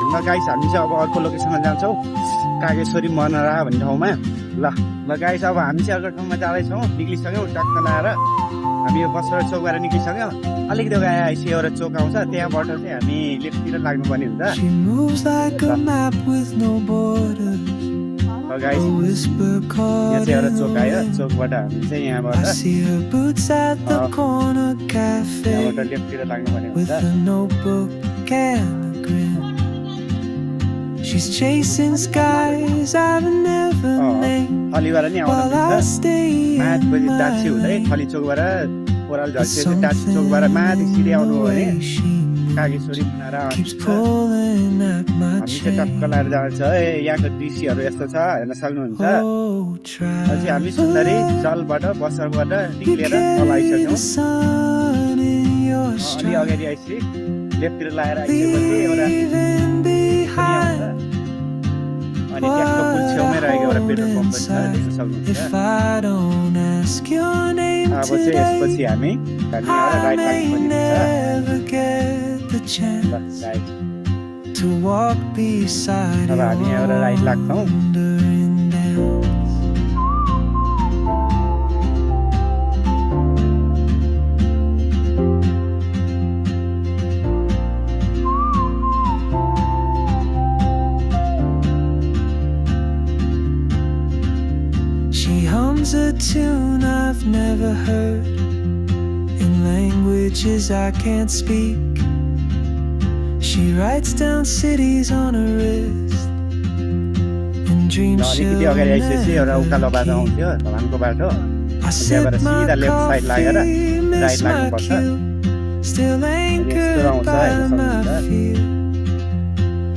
ल गाइस हामी चाहिँ अब अर्को लोकेसनमा जान्छौँ कागेश्वरी मनरा भन्ने ठाउँमा ल गाइस अब हामी चाहिँ अर्को ठाउँमा जाँदैछौँ निक्लिसक्यौँ टक्क लाएर हामी यो बसबाट चौकबाट निक्लिसक्यौँ अलिकति अगाडि आएपछि एउटा चोक आउँछ त्यहाँबाट चाहिँ हामी लेफ्टतिर लाग्नुपर्ने हुन्छ गाइस यहाँ चाहिँ एउटा चोक आयो चोकबाट हामी चाहिँ यहाँबाट लेफ्टतिर लाग्नुपर्ने हुन्छ She's chasing skies I've never named थलीबाट नि आउन मिल्छ माथि दाछी हुँदै थली चोकबाट ओह्रालो झर्किएर दाछी चोकबाट माथि सिधै आउनु हो भने कागेश्वरी मनरा हामी चाहिँ टक्क लाएर जान्छ यहाँको दृश्यहरू यस्तो छ हेर्न सक्नुहुन्छ अझै हामी सुन्दरी जलबाट बसरबाट निक्लिएर तल आइसक्यौँ अलि अगाडि आइसके लेफ्टतिर लाएर आइसकेपछि एउटा अनि त्यहाँको पुल छेउमै रहेको एउटा पेट्रोल पम्प पनि छ देख्न सक्नुहुन्छ अब चाहिँ यसपछि हामी राइट लाग्नुपर्ने हुन्छ अब हामी यहाँबाट राइट लाग्छौँ A tune I've never heard in languages I can't speak. She writes down cities on her wrist and dreams she'll never I set my coffee, miss my cue, still anchored by my fear.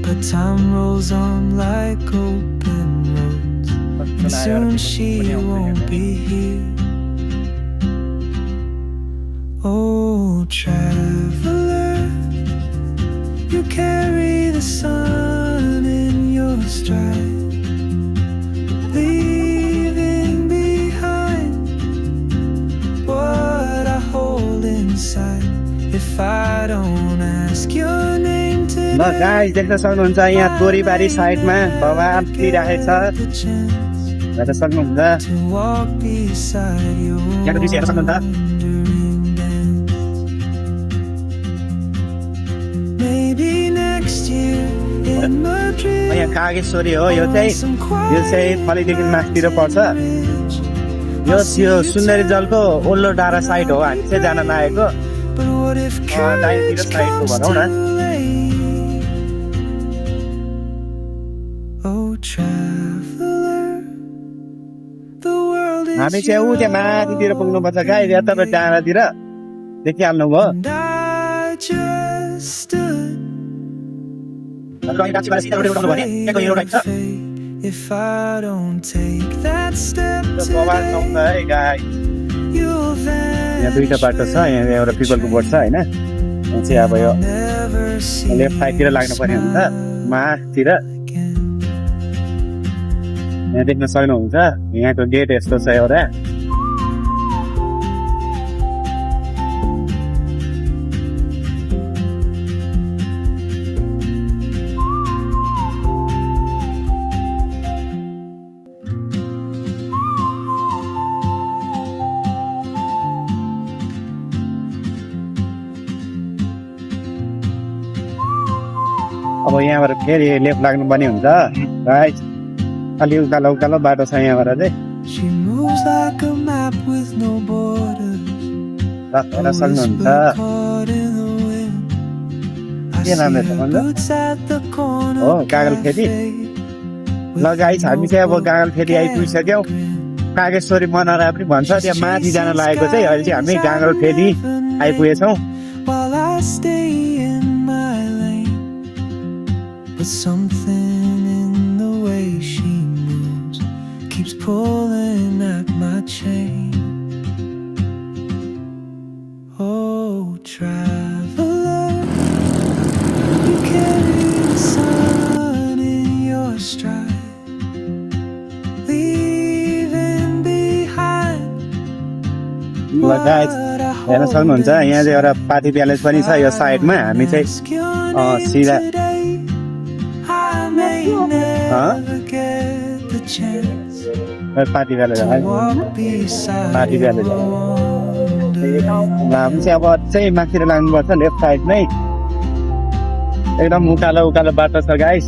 But time rolls on like open roads, and soon she won't be here. Oh, traveler, you carry the sun in your stride, leaving behind what I hold inside. If I don't ask your name today, guys देख्न सक्नुहुन्छ यहाँ तोरीबारी साइडमा भगवान राखेको छ हेर्न सक्नुहुन्छ यहाँको दृश्य हेर्न सक्नुहुन्छ यहाँ कागेश्वरी हो यो चाहिँ फलीदेखि माथितिर पर्छ यो सुन्दरी जलको ओल्लो डाँडा साइड हो हामी चाहिँ जान लागेको दाहिनेतिर साइडको भनौँ न हामी चाहिँ ऊ त्यहाँ माथितिर पुग्नुपर्छ गाई यताबाट डाँडातिर देखिहाल्नु भयो if I don't take that step यहाँ दुईटा बाटो छ यहाँ एउटा पिपलको बोट छ होइन चाहिँ अब यो लेफ्ट साइडतिर लाग्नु पर्ने हुन्छ माथितिर यहाँ देख्न सक्नुहुन्छ यहाँको गेट यस्तो छ एउटा अब यहाँबाट फेरि लेफ्ट लाग्नुपर्ने हुन्छ राइट अलि उकालो उकालो बाटो छ यहाँबाट चाहिँ हेर्न सक्नुहुन्छ के नाम हो कागल फेदी ल गाइस हामी चाहिँ अब कागल फेदी आइपुगिसक्यौँ कागेश्वरी मनरा पनि भन्छ त्यहाँ माथि जान लागेको चाहिँ अहिले चाहिँ हामी कागल फेदी आइपुगेछौँ But something in the way she moves keeps pulling at my chain. Oh, traveler, you carry the sun in your stride, leaving behind what I हेर्न सक्नुहुन्छ यहाँ चाहिँ एउटा पार्टी प्यालेस पनि छ यो साइडमा हामी चाहिँ सिधा may never get the chance party गरेर to walk beside Party your गरेर wandering. हामी चाहिँ अब चाहिँ माथितिर लाग्नुपर्छ लेफ्ट साइडमै एकदम उकालो उकालो बाटो छ guys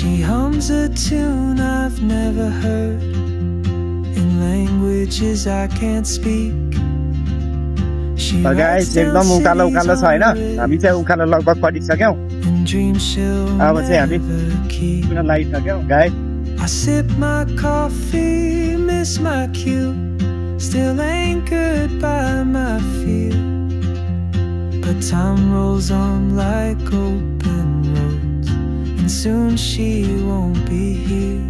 She hums a tune I've never heard in languages I can't speak. She guys writes down एकदम उकालो उकालो छ हैन cities हामी चाहिँ उकालो लगभग पढिसक्यौँ and dreams she'll अब चाहिँ हामी never keep. पुनः लागिसक्यौँ guys I sip my coffee, miss my cue, still anchored by my fear. But time rolls on like open roads, and soon she won't be here.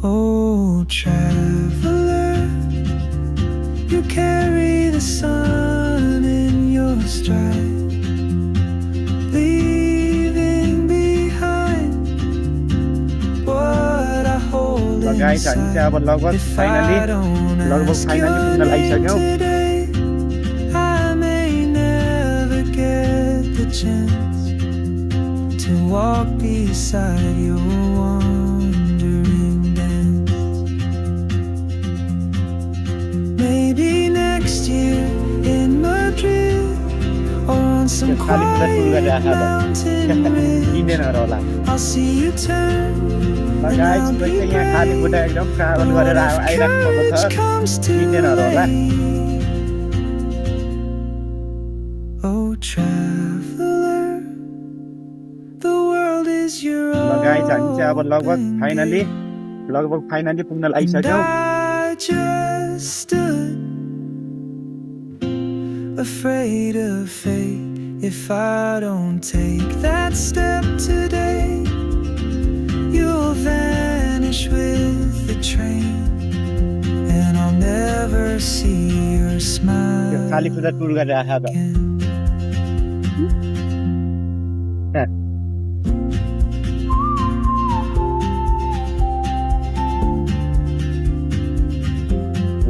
Oh, traveler, you carry the sun in your stride, leaving behind what I hold guys हामी चाहिँ अब inside. लगभग If finally I don't लगभग ask finally your पुग्न name लागिसक्यौँ today, I may never get the chance to walk beside your wandering dance. Maybe next year in Madrid or on some खाली कुरा सुरु quiet गरेर आएको mountain ridge, किन्दैनहरू होला I'll see you turn and guys I'll मैले be चाहिँ यहाँ खाली खुट्टा ready. एकदम ट्राभल गरेर आइराख्नु भएको छ Comes to किन्दैनहरू होला Oh, traveler, the world is your guys हामी चाहिँ अब लगभग फाइनली पुग्न and लागिसक्यौँ I just stood afraid of fate. If I don't take that step today, you'll vanish with the train, and I'll never see your smile खाली खुट्टा tour गरेर आएको again.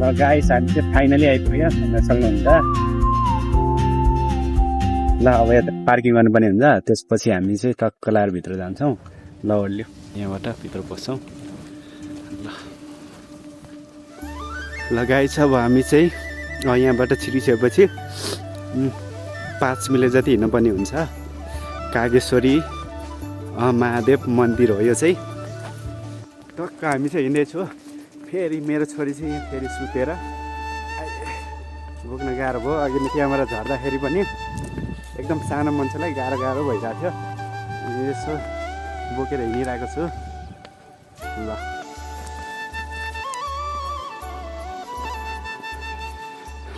ल गाइस हामी चाहिँ फाइनली आइपुग्यो हेर्न सक्नुहुन्छ ल अब यता पार्किङ गर्नुपर्ने हुन्छ त्यसपछि हामी चाहिँ टक्क लाएर भित्र जान्छौँ ल ओर्ल्यो यहाँबाट भित्र पस्छौँ ल गाइस अब हामी चाहिँ यहाँबाट छिरिसकेपछि 5 मिनट जति हिँड्नुपर्ने हुन्छ कागेश्वरी महादेव मन्दिर हो यो चाहिँ टक्क हामी चाहिँ हिँड्दैछु फेरि मेरो छोरी चाहिँ यहाँ फेरि सुतेर बोक्न गाह्रो भयो अघि त्यहाँबाट झर्दाखेरि पनि एकदम सानो मान्छेलाई गाह्रो भइरहेको थियो अनि यसो बोकेर हिँडिरहेको छु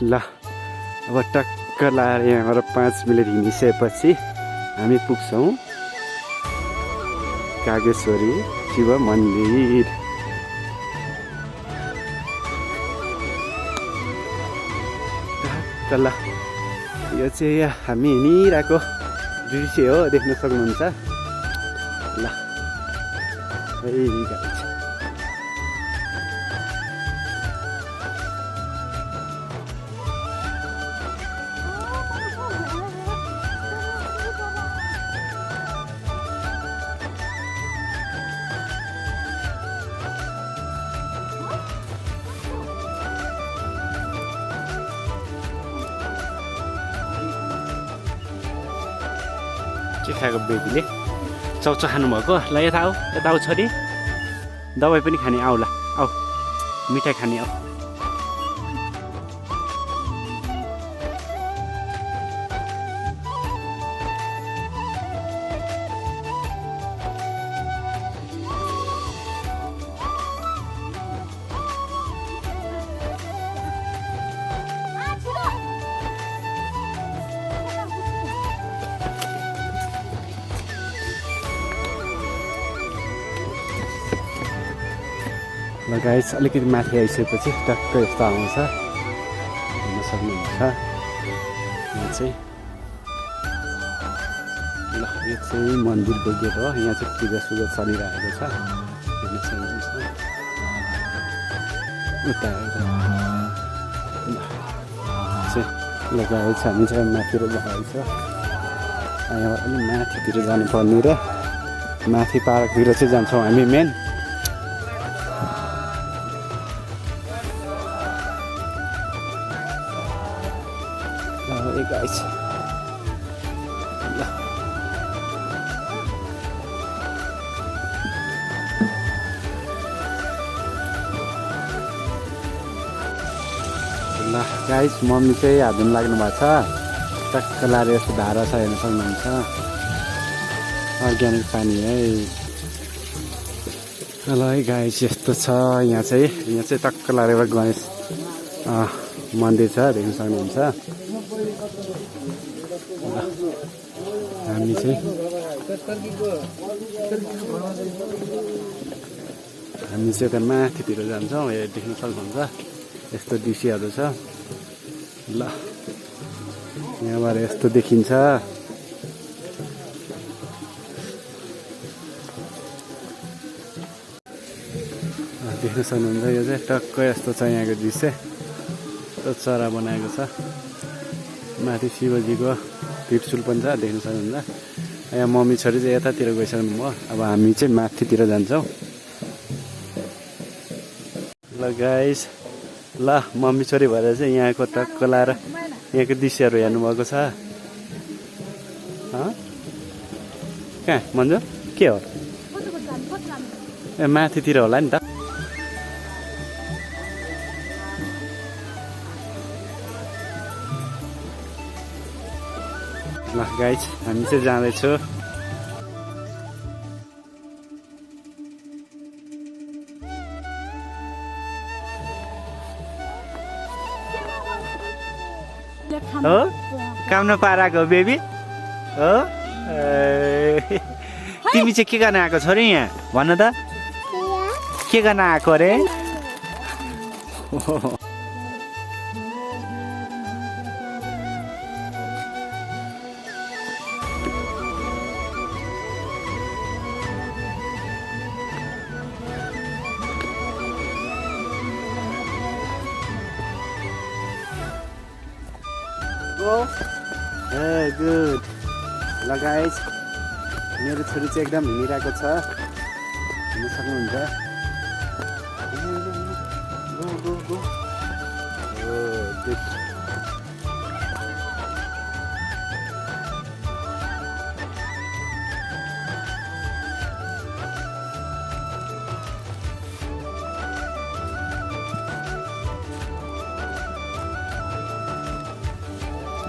ल अब टक्क लाएर यहाँबाट 5 मिनट हिँडिसकेपछि हामी पुग्छौँ कागेश्वरी शिव मन्दिर ल यो चाहिँ हामी हिँडिरहेको दृश्य हो देख्न सक्नुहुन्छ ल के खाएको बेबीले चाउचाउ खानुभएको ल यता आऊ छोरी दबाई पनि खाने आऊ ल आऊ मिठाई खाने आऊ ल गाइस अलिकति माथि आइसकेपछि टक्क यस्तो आउँछ हेर्न सक्नुहुन्छ यहाँ चाहिँ ल यो चाहिँ मन्दिरको गेट हो यहाँ चाहिँ पूजा सुजा चलिरहेको छ हेर्न सक्नुहुन्छ उता लगाएछ हामी चाहिँ माथितिर लगाएछ यहाँ अलि माथितिर जानुपर्ने र माथि पार्कतिर चाहिँ जान्छौँ हामी मेन गाइस ल गाइस मम्मी चाहिँ हात धुन लाग्नु भएको छ टक्क लाएर यस्तो धारा छ हेर्न सक्नुहुन्छ अर्ग्यानिक पानी है ल है गाइस यस्तो छ यहाँ चाहिँ टक्क लाएर गणेश मन्दिर छ देख्न सक्नुहुन्छ हामी चाहिँ यता माथितिर जान्छौँ यहाँ देख्न सक्नुहुन्छ यस्तो दृश्यहरू छ ल यहाँबाट यस्तो देखिन्छ देख्न सक्नुहुन्छ यो चाहिँ टक्क यस्तो छ यहाँको दृश्य चरा बनाएको छ माथि शिवजीको त्रिशूल पनि छ देख्न सक्नुहुन्छ यहाँ मम्मी छोरी चाहिँ यतातिर गइसक्नु भयो अब हामी चाहिँ माथितिर जान्छौँ ल गाइस ल मम्मी छोरी भएर चाहिँ यहाँको टक्क लाएर यहाँको दृश्यहरू हेर्नुभएको छ कहाँ मन्जु के हो ए माथितिर होला नि त ल गाइस हामी चाहिँ जाँदैछौँ हो काम नपाराको बेबी हो तिमी चाहिँ के गर्न आएको छौ रे यहाँ भन त के गर्न आएको अरे गुड ल गाइस मेरो छोरी चाहिँ एकदम हिँडिरहेको छ हिँड्न सक्नुहुन्छ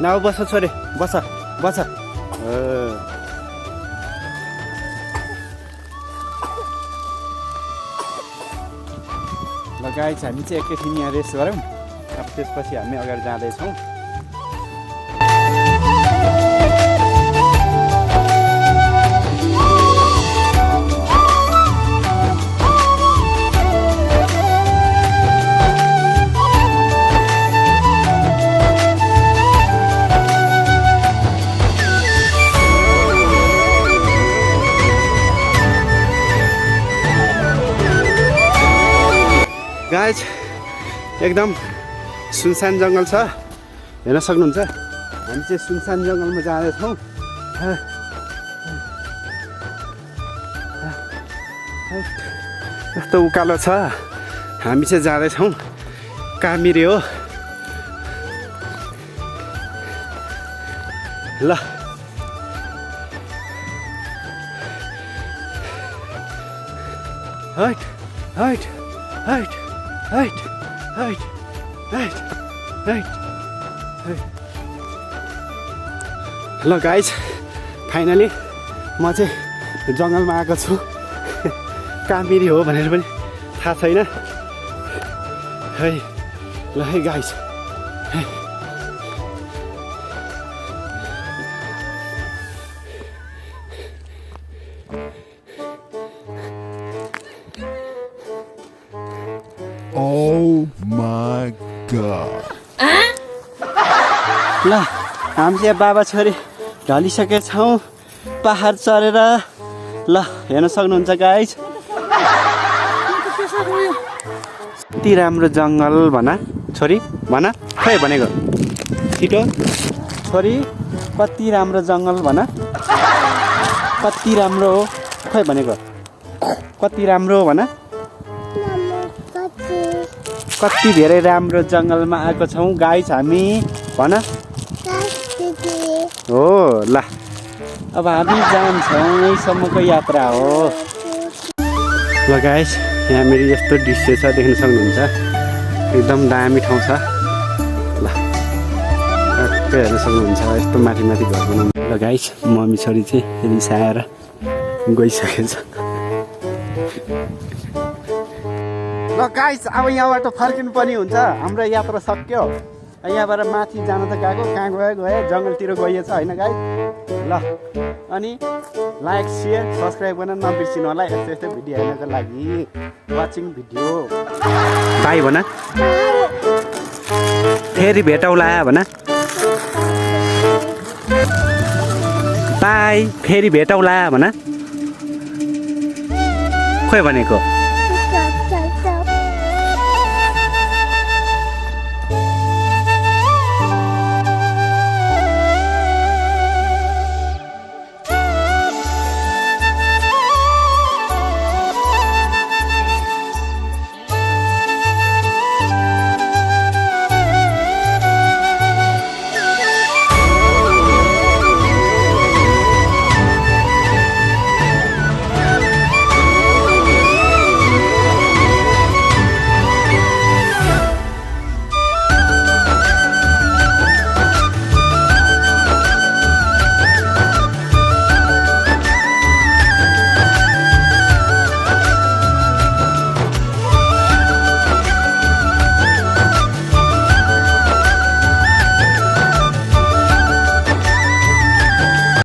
न बस छोरे बस बस ल गाइस हामी चाहिँ एकैछिन यहाँ रेस्ट गरौँ अब त्यसपछि हामी अगाडि जाँदैछौँ गाइस एकदम सुनसान जङ्गल छ हेर्न सक्नुहुन्छ हामी चाहिँ सुनसान जङ्गलमा जाँदैछौँ यस्तो उकालो छ हामी चाहिँ जाँदैछौँ कामिरे हो ल height height height height height height height ल गाइस फाइनली म चाहिँ जङ्गलमा आएको छु कामिरी हो भनेर पनि थाहा छैन है ल है गाइस Oh my God. ल हामी चाहिँ बाबा छोरी ढलिसकेका छौँ पहाड चढेर ल हेर्न सक्नुहुन्छ गाइस कति राम्रो जङ्गल भन छोरी भन खै भनेको छिटो छोरी कति राम्रो जङ्गल भन कति राम्रो हो खै भनेको कति राम्रो भन कति धेरै राम्रो जङ्गलमा आएको छौँ गाइस हामी भन हो ल अब हामी जान्छौँ यहीसम्मको यात्रा हो ल गाइस यहाँ मेरो यस्तो दृश्य छ देख्न सक्नुहुन्छ एकदम दामी ठाउँ छ ल टक्कै हेर्न सक्नुहुन्छ यस्तो माथि माथि घर बनाउनु ल गाइस मम्मी छोरी चाहिँ रिसाएर गइसकेछ ल गाइस अब यहाँबाट फर्किनु पनि हुन्छ हाम्रो यात्रा सक्यो यहाँबाट माथि जान त गएको कहाँ गयो जङ्गलतिर गइएछ होइन गाइस ल अनि लाइक सेयर सब्सक्राइब गर्न नबिर्सिनु होला यस्तो यस्तो भिडियो हेर्नको लागि वाचिङ भिडियो बाई भन फेरि भेटौँला भन बाई फेरि भेटौँला भन खोइ भनेको